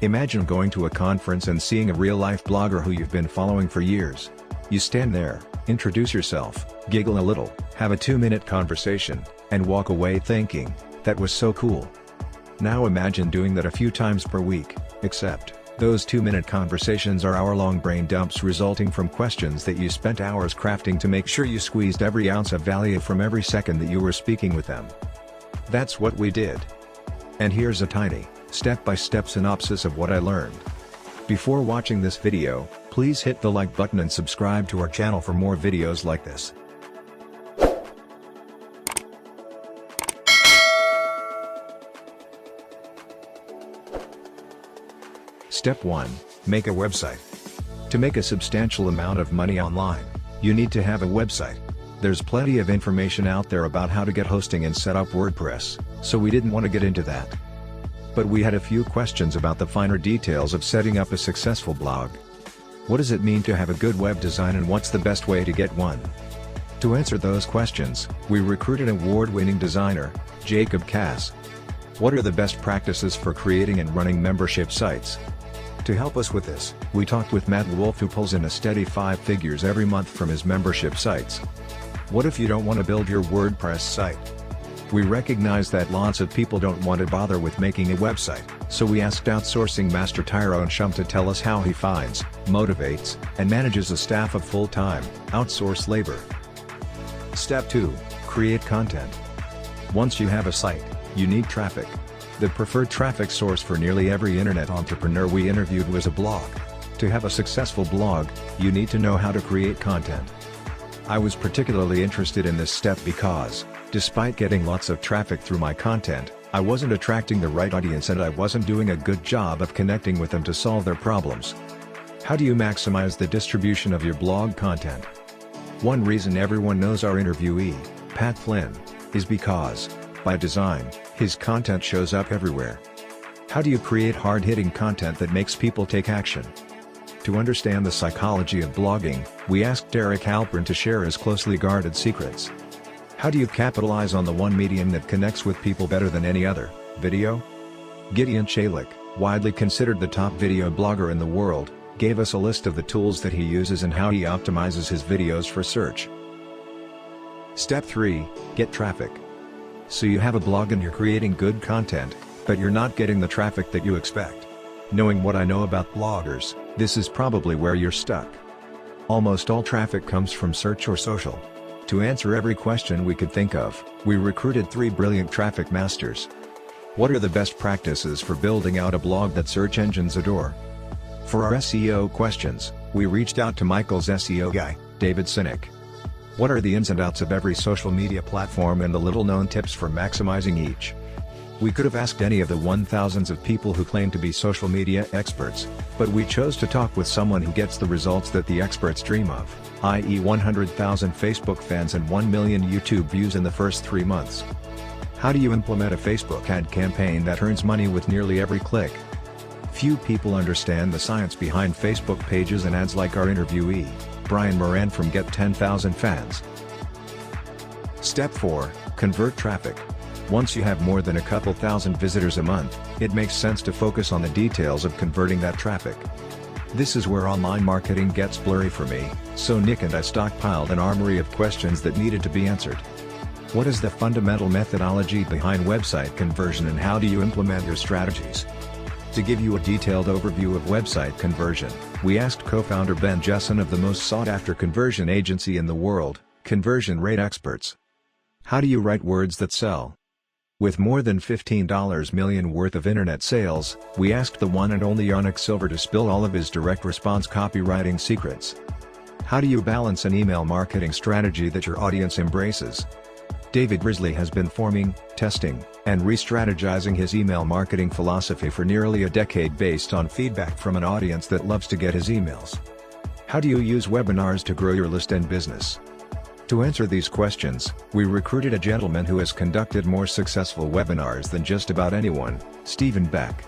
Imagine going to a conference and seeing a real-life blogger who you've been following for years. You stand there, introduce yourself, giggle a little, have a 2-minute conversation, and walk away thinking, "That was so cool." Now imagine doing that a few times per week, except, those 2-minute conversations are hour-long brain dumps resulting from questions that you spent hours crafting to make sure you squeezed every ounce of value from every second that you were speaking with them. That's what we did. And here's a tiny, step-by-step synopsis of what I learned. Before watching this video, please hit the like button and subscribe to our channel for more videos like this. Step 1. Make a website. To make a substantial amount of money online, you need to have a website. There's plenty of information out there about how to get hosting and set up WordPress, so we didn't want to get into that. But we had a few questions about the finer details of setting up a successful blog. What does it mean to have a good web design and what's the best way to get one? To answer those questions, we recruited award-winning designer, Jacob Cass. What are the best practices for creating and running membership sites? To help us with this, we talked with Matt Wolf, who pulls in a steady 5 figures every month from his membership sites. What if you don't want to build your WordPress site? We recognize that lots of people don't want to bother with making a website, so we asked outsourcing master Tyrone Shum to tell us how he finds, motivates, and manages a staff of full-time, outsourced labor. Step 2. Create content. Once you have a site, you need traffic. The preferred traffic source for nearly every internet entrepreneur we interviewed was a blog. To have a successful blog, you need to know how to create content. I was particularly interested in this step because, despite getting lots of traffic through my content, I wasn't attracting the right audience and I wasn't doing a good job of connecting with them to solve their problems. How do you maximize the distribution of your blog content? One reason everyone knows our interviewee, Pat Flynn, is because, by design, his content shows up everywhere. How do you create hard-hitting content that makes people take action? To understand the psychology of blogging, we asked Derek Halpern to share his closely guarded secrets. How do you capitalize on the one medium that connects with people better than any other, video? Gideon Chalik, widely considered the top video blogger in the world, gave us a list of the tools that he uses and how he optimizes his videos for search. Step 3. Get traffic. So you have a blog and you're creating good content, but you're not getting the traffic that you expect. Knowing what I know about bloggers, this is probably where you're stuck. Almost all traffic comes from search or social. To answer every question we could think of, we recruited 3 brilliant traffic masters. What are the best practices for building out a blog that search engines adore? For our SEO questions, we reached out to Michael's SEO guy, David Sinek. What are the ins and outs of every social media platform and the little-known tips for maximizing each? We could have asked any of the 1,000s of people who claim to be social media experts, but we chose to talk with someone who gets the results that the experts dream of, i.e. 100,000 Facebook fans and 1 million YouTube views in the first 3 months. How do you implement a Facebook ad campaign that earns money with nearly every click? Few people understand the science behind Facebook pages and ads like our interviewee, Brian Moran from Get 10,000 Fans. Step 4. Convert traffic. Once you have more than a couple thousand visitors a month, it makes sense to focus on the details of converting that traffic. This is where online marketing gets blurry for me, so Nick and I stockpiled an armory of questions that needed to be answered. What is the fundamental methodology behind website conversion and how do you implement your strategies? To give you a detailed overview of website conversion, we asked co-founder Ben Jessen of the most sought-after conversion agency in the world, Conversion Rate Experts. How do you write words that sell? With more than $15 million worth of internet sales, we asked the one and only Yannick Silver to spill all of his direct response copywriting secrets. How do you balance an email marketing strategy that your audience embraces? David Risley has been forming, testing, and re-strategizing his email marketing philosophy for nearly a decade based on feedback from an audience that loves to get his emails. How do you use webinars to grow your list and business? To answer these questions, we recruited a gentleman who has conducted more successful webinars than just about anyone, Stephen Beck.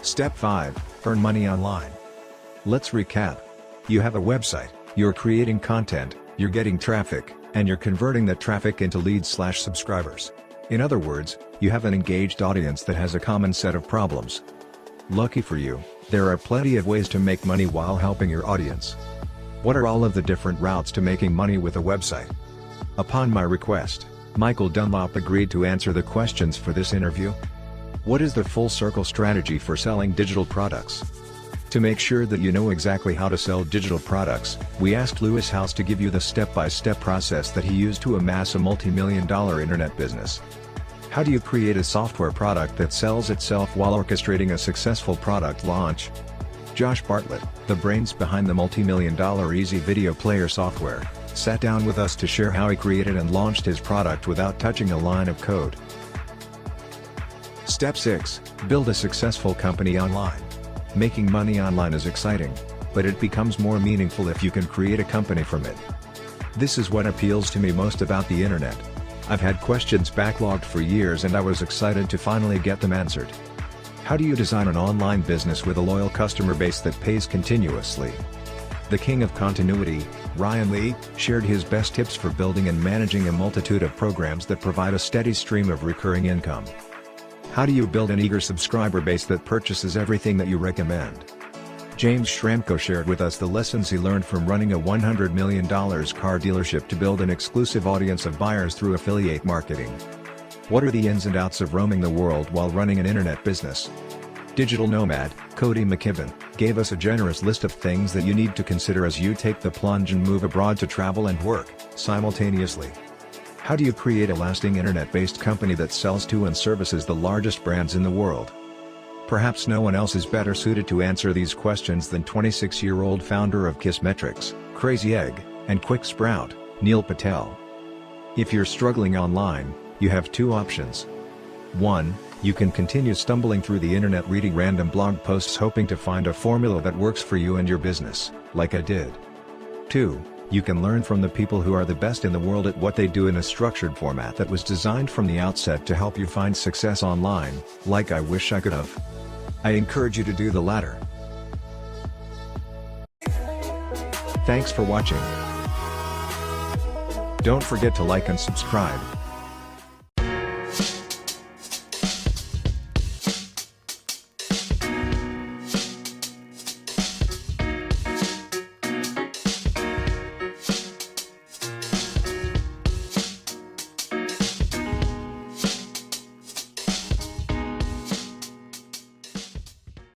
Step 5. Earn money online. Let's recap. You have a website, you're creating content, you're getting traffic, and you're converting that traffic into leads/subscribers. In other words, you have an engaged audience that has a common set of problems. Lucky for you, there are plenty of ways to make money while helping your audience. What are all of the different routes to making money with a website? Upon my request, Michael Dunlop agreed to answer the questions for this interview. What is the full circle strategy for selling digital products? To make sure that you know exactly how to sell digital products, we asked Lewis House to give you the step-by-step process that he used to amass a multi-million-dollar internet business. How do you create a software product that sells itself while orchestrating a successful product launch? Josh Bartlett, the brains behind the multi-million-dollar Easy Video Player software, sat down with us to share how he created and launched his product without touching a line of code. Step 6. Build a successful company online. Making money online is exciting, but it becomes more meaningful if you can create a company from it. This is what appeals to me most about the internet. I've had questions backlogged for years and I was excited to finally get them answered. How do you design an online business with a loyal customer base that pays continuously? The king of continuity, Ryan Lee, shared his best tips for building and managing a multitude of programs that provide a steady stream of recurring income. How do you build an eager subscriber base that purchases everything that you recommend? James Schramko shared with us the lessons he learned from running a $100 million car dealership to build an exclusive audience of buyers through affiliate marketing. What are the ins and outs of roaming the world while running an internet business? Digital nomad, Cody McKibben, gave us a generous list of things that you need to consider as you take the plunge and move abroad to travel and work simultaneously. How do you create a lasting internet-based company that sells to and services the largest brands in the world? Perhaps no one else is better suited to answer these questions than 26-year-old founder of Kissmetrics, Crazy Egg, and Quick Sprout, Neil Patel. If you're struggling online, you have two options. 1. You can continue stumbling through the internet reading random blog posts hoping to find a formula that works for you and your business, like I did. 2. You can learn from the people who are the best in the world at what they do in a structured format that was designed from the outset to help you find success online, like I wish I could have. I encourage you to do the latter. Thanks for watching. Don't forget to like and subscribe.